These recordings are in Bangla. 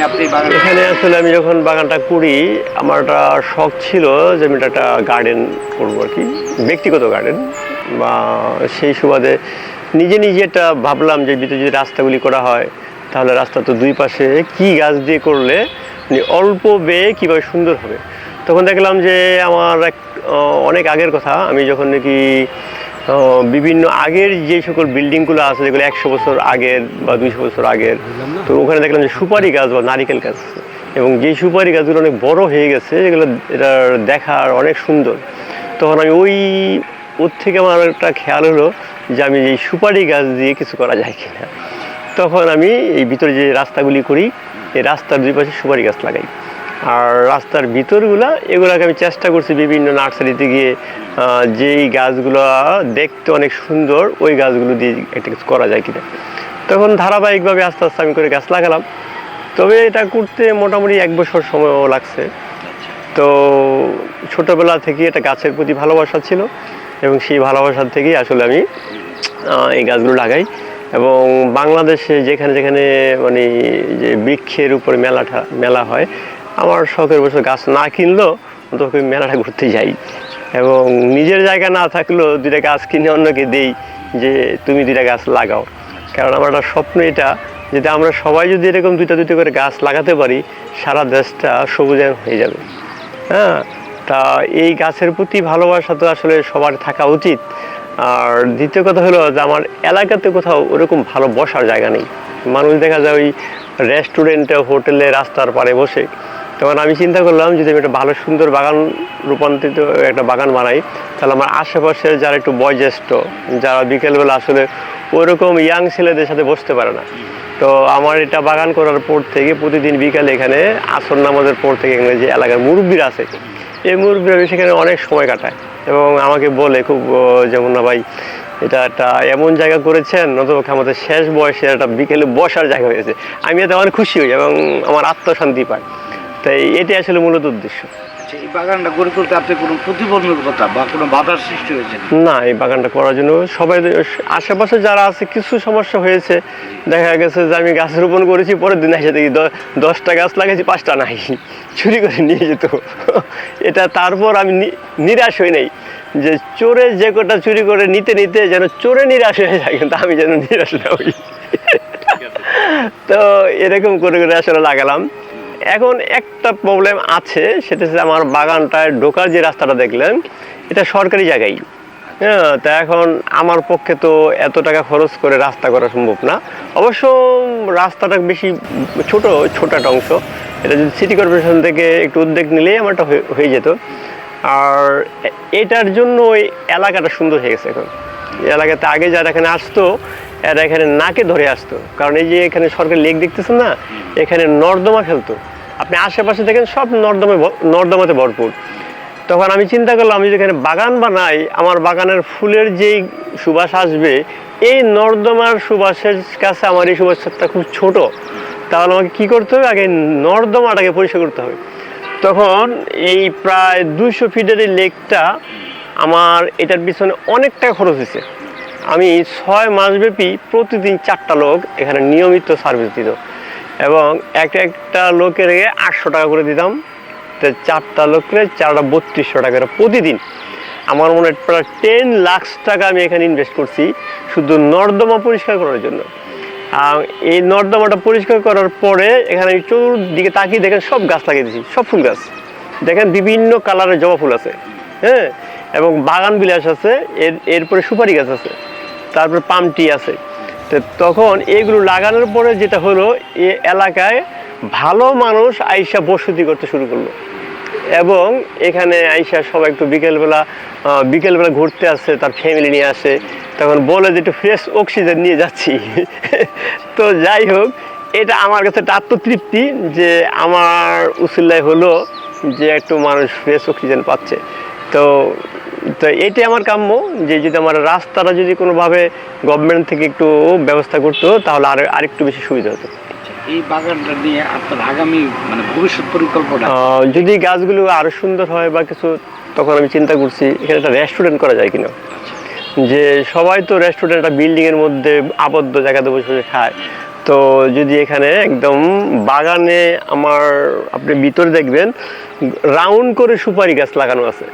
আপনি বাগান? এখানে আসলে আমি যখন বাগানটা করি আমার একটা শখ ছিল যে আমি একটা গার্ডেন করবো আর কি, ব্যক্তিগত গার্ডেন। বা সেই সুবাদে নিজে নিজে একটা ভাবলাম যে ভিতরে যদি রাস্তাগুলি করা হয় তাহলে রাস্তা তো দুই পাশে কি গাছ দিয়ে করলে মানে অল্প ব্যয়ে কীভাবে সুন্দর হবে। তখন দেখলাম যে আমার অনেক আগের কথা, আমি যখন নাকি বিভিন্ন আগের যে সকল বিল্ডিংগুলো আছে যেগুলো 100 বছর আগের বা 200 বছর আগের, তো ওখানে দেখলাম যে সুপারি গাছ বা নারিকেল গাছ, এবং যে সুপারি গাছগুলো অনেক বড় হয়ে গেছে যেগুলো এটার দেখার অনেক সুন্দর। তখন আমি ওর থেকে আমার একটা খেয়াল হলো যে আমি এই সুপারি গাছ দিয়ে কিছু করা যায় কিনা। তখন আমি এই ভিতরে যে রাস্তাগুলি করি এই রাস্তার দুই পাশে সুপারি গাছ লাগাই। আর রাস্তার ভিতরগুলা এগুলোকে আমি চেষ্টা করছি বিভিন্ন নার্সারিতে গিয়ে যেই গাছগুলো দেখতে অনেক সুন্দর ওই গাছগুলো দিয়ে একটা কিছু করা যায় কিনা। তখন ধারাবাহিকভাবে আস্তে আস্তে আমি করে গাছ লাগালাম। তবে এটা করতে মোটামুটি 1 বছর সময়ও লাগছে। তো ছোটোবেলা থেকে এটা গাছের প্রতি ভালোবাসা ছিল এবং সেই ভালোবাসার থেকেই আসলে আমি এই গাছগুলো লাগাই। এবং বাংলাদেশে যেখানে যেখানে মানে যে বৃক্ষের উপরে মেলা হয়, আমার শখের বছর গাছ না কিনলেও অন্তত মেলাটা ঘুরতে যাই, এবং নিজের জায়গা না থাকলেও 2টা গাছ কিনে অন্যকে দেই যে তুমি 2টা গাছ লাগাও। কারণ আমার একটা স্বপ্ন এটা, যদি আমরা সবাই যদি এরকম 2টা করে গাছ লাগাতে পারি সারা দেশটা সবুজায়ন হয়ে যাবে। হ্যাঁ, তা এই গাছের প্রতি ভালোবাসা তো আসলে সবার থাকা উচিত। আর দ্বিতীয় কথা হলো যে আমার এলাকাতে কোথাও ওরকম ভালো বসার জায়গা নেই। মানুষ দেখা যায় ওই রেস্টুরেন্টে, হোটেলে, রাস্তার পাড়ে বসে। তখন আমি চিন্তা করলাম যদি আমি একটা ভালো সুন্দর বাগান রূপান্তরিত একটা বাগান বানাই তাহলে আমার আশেপাশের যারা একটু বয়োজ্যেষ্ঠ, যারা বিকেলবেলা আসলে ওইরকম ইয়াং ছেলেদের সাথে বসতে পারে না, তো আমার এটা বাগান করার পর থেকে প্রতিদিন বিকালে এখানে আসর নামাজের পর থেকে এখানে যে এলাকার মুরব্বীরা আছে এই মুরব্বীরা সেখানে অনেক সময় কাটায় এবং আমাকে বলে খুব, যেমন না ভাই এটা একটা এমন জায়গা করেছেন নতুবা আমাদের শেষ বয়সে একটা বিকেলে বসার জায়গা হয়েছে। আমি এতে অনেক খুশি হই এবং আমার আত্মশান্তি পাই। তাই এটি আসলে মূলত উদ্দেশ্য। এই বাগানটা গড়ে তুলতে আপনি কোনো প্রতিবন্ধকতা বা কোনো বাধার সৃষ্টি হয়েছে না? এই বাগানটা করার জন্য সবাই আশেপাশে যারা আছে কিছু সমস্যা হয়েছে, দেখা গেছে যে আমি গাছ রোপণ করেছি পরের দিন এসে দেখি 10টা গাছ লাগাইছি 5টা নাই, চুরি করে নিয়ে যেত। এটা তারপর আমি নিরাশ হই নাই যে চোরে যে কটা চুরি করে নিতে নিতে যেন চোরে নিরাশ হয়ে যায়, কিন্তু আমি যেন নিরাশ না হই। তো এরকম করে করে আসলে লাগালাম। এখন একটা প্রবলেম আছে, সেটা হচ্ছে আমার বাগানটায় ঢোকার যে রাস্তাটা দেখলেন এটা সরকারি জায়গায়। হ্যাঁ, তা এখন আমার পক্ষে তো এত টাকা খরচ করে রাস্তা করা সম্ভব না। অবশ্য রাস্তাটা বেশি ছোট একটা অংশ, এটা যদি সিটি কর্পোরেশন থেকে একটু উদ্যোগ নিলেই আমারটা হয়ে যেত। আর এটার জন্য ওই এলাকাটা সুন্দর হয়ে গেছে। এখন এই এলাকাতে আগে যারা এখানে আসতো এরা এখানে নাকে ধরে আসতো, কারণ এই যে এখানে সরকারি লেক দেখতেছেন না, এখানে নর্দমা ফেলতো। আপনি আশেপাশে দেখেন সব নর্দমাতে ভরপুর। তখন আমি চিন্তা করলাম আমি যদি এখানে বাগান বানাই আমার বাগানের ফুলের যেই সুবাস আসবে এই নর্দমার সুবাসের কাছে আমার এই সুবাসটা খুব ছোট, তাহলে আমাকে কী করতে হবে, আগে নর্দমাটাকে পরিষ্কার করতে হবে। তখন এই প্রায় 200 ফিটের এই লেকটা আমার এটার পিছনে অনেক টাকা খরচ হয়েছে। আমি 6 মাসব্যাপী প্রতিদিন 4টা লোক এখানে নিয়মিত সার্ভিস দিত এবং একটা লোকের 800 টাকা করে দিতাম। তো 4টা লোকের 4টা 3200 টাকা করে প্রতিদিন। আমার মনে হয় প্রায় 10 লাখ টাকা আমি এখানে ইনভেস্ট করছি শুধু নর্দমা পরিষ্কার করার জন্য। এই নর্দমাটা পরিষ্কার করার পরে এখানে আমি চতুর্দিকে তাকিয়ে দেখেন সব গাছ লাগিয়ে দিয়েছি, সব ফুল গাছ দেখেন বিভিন্ন কালারের জবা ফুল আছে, হ্যাঁ, এবং বাগান বিলাস আছে, এরপরে সুপারি গাছ আছে, তারপরে পাম ট্রি আছে। তো তখন এগুলো লাগানোর পরে যেটা হলো এই এলাকায় ভালো মানুষ আইসা বসতি করতে শুরু করলো এবং এখানে আইসা সবাই একটু বিকেলবেলা ঘুরতে আসে, তার ফ্যামিলি নিয়ে আসে, তখন বলে যে একটু ফ্রেশ অক্সিজেন নিয়ে যাচ্ছি। তো যাই হোক, এটা আমার কাছে একটা আত্মতৃপ্তি যে আমার উসিলায় হলো যে একটু মানুষ ফ্রেশ অক্সিজেন পাচ্ছে। তো এটাই আমার কাম্য যে যদি আমার রাস্তাটা যদি কোনোভাবে গভর্নমেন্ট থেকে একটু ব্যবস্থা করতো তাহলে আরেকটু বেশি সুবিধা হতো। এই বাগানটা নিয়ে আপনার আগামী ভবিষ্যৎ পরিকল্পনা, যদি গাছগুলো আরো সুন্দর হয় বা কিছু, তখন আমি চিন্তা করছি এখানে একটা রেস্টুরেন্ট করা যায় কিনা। যে সবাই তো রেস্টুরেন্ট একটা বিল্ডিংয়ের মধ্যে আবদ্ধ জায়গাতে বসে বসে খায়, তো যদি এখানে একদম বাগানে আমার আপনি ভিতরে দেখবেন রাউন্ড করে সুপারি গাছ লাগানো আছে।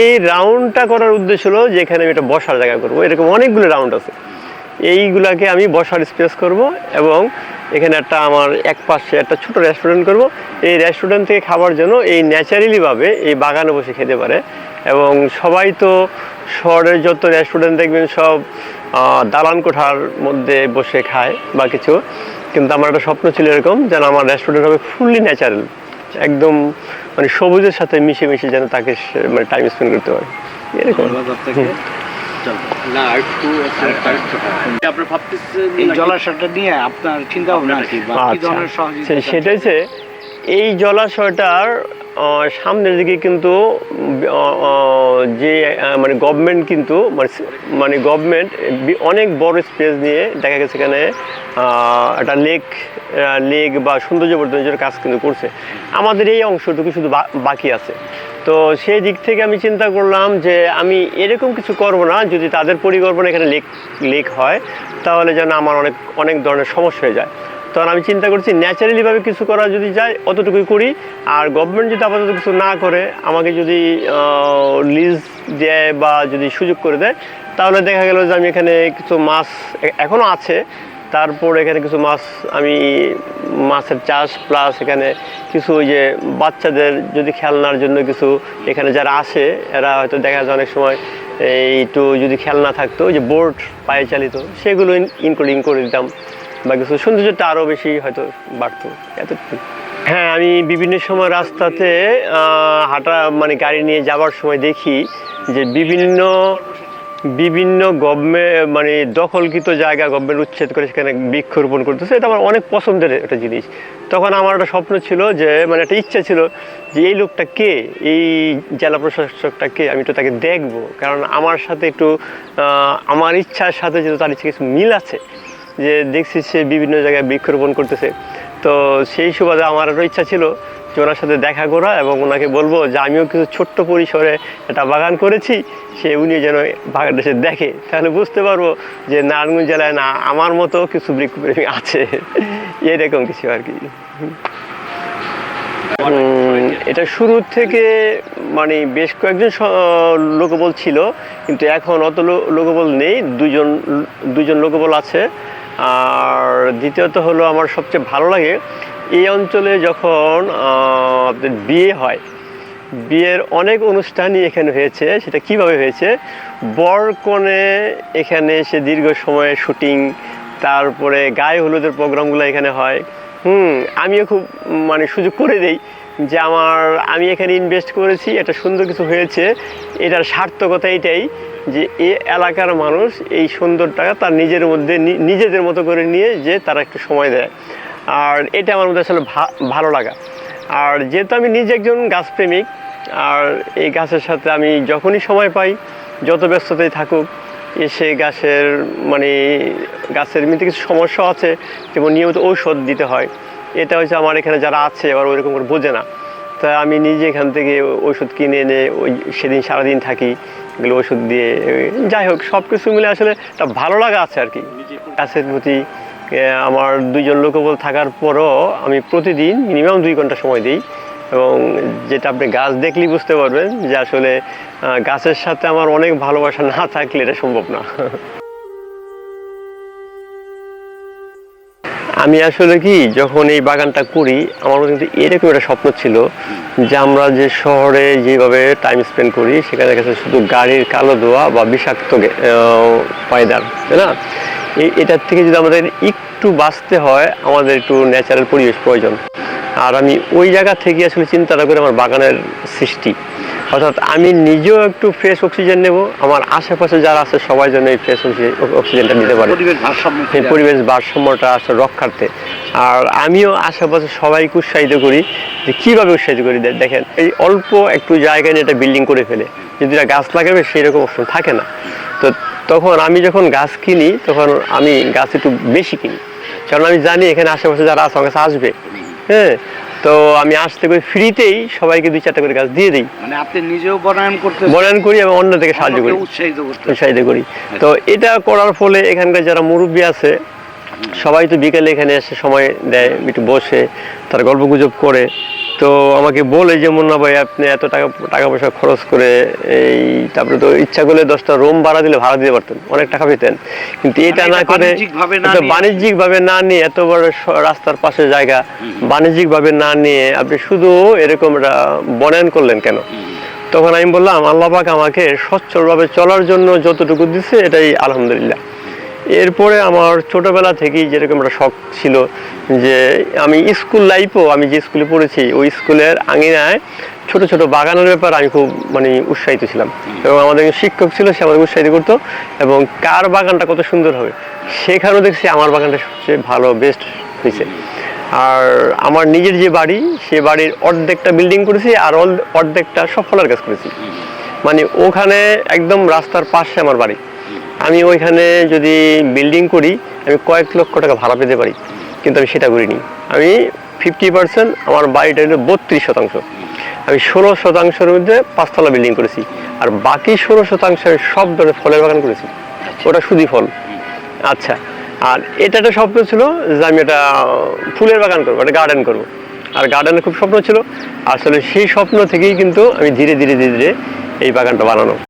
এই রাউন্ডটা করার উদ্দেশ্য হলো যে এখানে আমি একটা বসার জায়গা করবো, এরকম অনেকগুলো রাউন্ড আছে, এইগুলাকে আমি বসার স্পেস করব এবং এখানে একটা আমার এক পাশে একটা ছোট রেস্টুরেন্ট করব। এই রেস্টুরেন্ট থেকে খাবার জন্য এই ন্যাচারালিভাবে এই বাগানে বসে খেতে পারে। এবং সবাই তো শহরের যত রেস্টুরেন্ট দেখবেন সব দালান কোঠার মধ্যে বসে খায় বা কিছু, কিন্তু আমার একটা স্বপ্ন ছিল এরকম যেন আমার রেস্টুরেন্ট হবে ফুললি ন্যাচারাল, একদম মানে সবুজের সাথে মিশে মিশে যেন তাকে মানে টাইম স্পেন্ড করতে পারে এরকম। না একটু আপনি ভাবতেছেন এই জলাশয়টা নিয়ে আপনার চিন্তা ভাবনা কি বা কি ধরনের সহযোগিতা? সেটা হচ্ছে এই জলাশয়টার সামনের দিকে কিন্তু যে মানে গভর্নমেন্ট কিন্তু মানে গভর্নমেন্ট অনেক বড় স্পেস নিয়ে দেখা গেছে এখানে একটা লেক বা সৌন্দর্য বর্ধনের কাজ কিন্তু করছে। আমাদের এই অংশটুকু শুধু বাকি আছে। তো সেই দিক থেকে আমি চিন্তা করলাম যে আমি এরকম কিছু করব না, যদি তাদের পরিকল্পনা এখানে লেক হয় তাহলে যেন আমার অনেক ধরনের সমস্যা হয়ে যায়। তখন আমি চিন্তা করছি ন্যাচারালিভাবে কিছু করা যদি যায় অতটুকুই করি, আর গভর্নমেন্ট যদি আপাতত কিছু না করে আমাকে যদি লিজ দেয় বা যদি সুযোগ করে দেয় তাহলে দেখা গেল যে আমি এখানে কিছু মাছ এখনও আছে, তারপর এখানে কিছু আমি মাছের চাষ প্লাস এখানে কিছু ওই যে বাচ্চাদের যদি খেলনার জন্য কিছু এখানে যারা আসে এরা হয়তো দেখা যায় অনেক সময় একটু যদি খেলনা থাকতো ওই যে বোর্ড পায়ে চালিত সেগুলো ইনক্লুডিং করে দিতাম বা কিছু সৌন্দর্যটা আরও বেশি হয়তো বাড়তো এতটুকু। হ্যাঁ, আমি বিভিন্ন সময় রাস্তাতে হাঁটা মানে গাড়ি নিয়ে যাওয়ার সময় দেখি যে বিভিন্ন গভর্নমেন্ট মানে দখলকৃত জায়গা গভর্নমেন্ট উচ্ছেদ করে সেখানে বৃক্ষরোপণ করতেছে। এটা আমার অনেক পছন্দের একটা জিনিস। তখন আমার একটা স্বপ্ন ছিল যে মানে একটা ইচ্ছা ছিল যে এই লোকটা কে, এই জেলা প্রশাসকটা কে, আমি তো তাকে দেখবো, কারণ আমার সাথে একটু আমার ইচ্ছার সাথে যেহেতু তার ইচ্ছা কিছু মিল আছে, যে দেখছি সে বিভিন্ন জায়গায় বৃক্ষরোপণ করতেছে। তো সেই সুবাদে আমার একটা ইচ্ছা ছিল যে ওনার সাথে দেখা করা এবং ওনাকে বলবো যে আমিও কিছু ছোট্ট পরিসরে একটা বাগান করেছি, উনি যেন বাগানটা সে দেখে, তাহলে বুঝতে পারবো যে নারায়ণগঞ্জ জেলায় না আমার মতো কিছু বৃক্ষপ্রেমী আছে, এরকম কিছু আর কি। এটা শুরু থেকে মানে বেশ কয়েকজন লোকবল ছিল, কিন্তু এখন অত লোকবল নেই, দুজন লোকবল আছে। আর দ্বিতীয়ত হলো আমার সবচেয়ে ভালো লাগে এই অঞ্চলে যখন আপনার বিয়ে হয়, বিয়ের অনেক অনুষ্ঠানই এখানে হয়েছে। সেটা কিভাবে হয়েছে, বর কনে এখানে এসে দীর্ঘ সময় শুটিং, তারপরে গায়ে হলুদের প্রোগ্রামগুলো এখানে হয়। আমিও খুব মানে সুযোগ করে দেই যে আমি এখানে ইনভেস্ট করেছি, একটা সুন্দর কিছু হয়েছে, এটার সার্থকতা এটাই যে এই এলাকার মানুষ এই সুন্দরটা তার নিজেদের মতো করে নিয়ে যে তারা একটু সময় দেয়, আর এটা আমার মধ্যে আসলে ভালো লাগা। আর যেহেতু আমি নিজে একজন গাছপ্রেমিক, আর এই গাছের সাথে আমি যখনই সময় পাই যত ব্যস্ততাই থাকুক এসে গাছের এমনিতে কিছু সমস্যা আছে, যেমন নিয়মিত ঔষধ দিতে হয়, এটা হচ্ছে আমার এখানে যারা আছে আবার ওইরকম করে বোঝে না, তা আমি নিজে এখান থেকে ওষুধ কিনে এনে সেদিন সারাদিন থাকি এগুলো ওষুধ দিয়ে। যাই হোক, সব কিছু মিলে আসলে একটা ভালো লাগা আছে আর কি গাছের প্রতি। আমার দুজন লোকবল থাকার পরও আমি প্রতিদিন মিনিমাম 2 ঘন্টা সময় দিই, এবং যেটা আপনি গাছ দেখলেই বুঝতে পারবেন যে আসলে গাছের সাথে আমার অনেক ভালোবাসা না থাকলে এটা সম্ভব না। আমি আসলে কি যখন এই বাগানটা করি আমার কিন্তু এরকম একটা স্বপ্ন ছিল যে আমরা যে শহরে যেভাবে টাইম স্পেন্ড করি সেখানে গেছে শুধু গাড়ির কালো ধোঁয়া বা বিষাক্ত পায়দার, তাই না? এটার থেকে যদি আমাদের একটু বাঁচতে হয় আমাদের একটু ন্যাচারাল পরিবেশ প্রয়োজন। আর আমি ওই জায়গা থেকে আসলে চিন্তাটা করে আমার বাগানের সৃষ্টি, অর্থাৎ আমি নিজেও একটু ফ্রেশ অক্সিজেন নেব, আমার আশেপাশে যারা আছে সবাই যেন এই ফ্রেশ অক্সিজেনটা নিতে পারে, পরিবেশ ভারসাম্যটা আসলে রক্ষার্থে। আর আমিও আশেপাশে সবাইকে উৎসাহিত করি। যে কীভাবে উৎসাহিত করি, দেখেন এই অল্প একটু জায়গায় নিয়ে এটা বিল্ডিং করে ফেলে যদি এটা গাছ লাগাবে সেই রকম অপশন থাকে না। তো তখন আমি যখন গাছ কিনি তখন আমি গাছ একটু বেশি কিনি, কারণ আমি জানি এখানে আশেপাশে যারা আছে আমার কাছে আসবে। হ্যাঁ, তো আমি আসতে করি ফ্রিতেই সবাইকে 2-4টা করে গাছ দিয়ে দিই। মানে আপনি নিজেও বনায়ন করি এবং অন্যদেরকে সাহায্য করি, উৎসাহিত করি। তো এটা করার ফলে এখানকার যারা মুরব্বী আছে সবাই তো বিকেলে এখানে এসে সময় দেয়, একটু বসে তার গল্প গুজব করে। তো আমাকে বলে যে মুন্না ভাই আপনি এত টাকা পয়সা খরচ করে এই, তারপরে তো ইচ্ছা করলে 10টা রুম ভাড়া দিতে পারতেন, অনেক টাকা পেতেন, কিন্তু এটা না করে বাণিজ্যিকভাবে না নিয়ে এত বড় রাস্তার পাশে জায়গা বাণিজ্যিকভাবে না নিয়ে আপনি শুধু এরকম বনায়ন করলেন কেন? তখন আমি বললাম আল্লাহ পাক আমাকে সচ্ছলভাবে চলার জন্য যতটুকু দিচ্ছে এটাই আলহামদুলিল্লাহ। এরপরে আমার ছোটবেলা থেকেই যেরকম একটা শখ ছিল যে আমি স্কুল লাইফও, আমি যে স্কুলে পড়েছি ওই স্কুলের আঙিনায় ছোট ছোট বাগানের ব্যাপারে আমি খুব উৎসাহিত ছিলাম, এবং আমাদের শিক্ষক ছিল, সে আমাদের উৎসাহিত করতো, এবং কার বাগানটা কত সুন্দর হবে সেখানেও দেখছি আমার বাগানটা সবচেয়ে ভালো, বেস্ট হয়েছে। আর আমার নিজের যে বাড়ি, সে বাড়ির অর্ধেকটা বিল্ডিং করেছি আর অর্ধেকটা সব ফলের গাছ করেছি। ওখানে একদম রাস্তার পাশে আমার বাড়ি, আমি ওইখানে যদি বিল্ডিং করি আমি কয়েক লক্ষ টাকা ভাড়া পেতে পারি, কিন্তু আমি সেটা করিনি। আমি 50%, আমার বাড়িটা হলো 32%, আমি 16%-এর মধ্যে 5 তলা বিল্ডিং করেছি, আর বাকি 16% সব ধরনের ফলের বাগান করেছি, ওটা শুধু ফল। আচ্ছা, আর এটা একটা স্বপ্ন ছিল যে আমি একটা ফুলের বাগান করবো, একটা গার্ডেন করবো, আর গার্ডেনের খুব স্বপ্ন ছিল। আসলে সেই স্বপ্ন থেকেই কিন্তু আমি ধীরে ধীরে এই বাগানটা বানানো।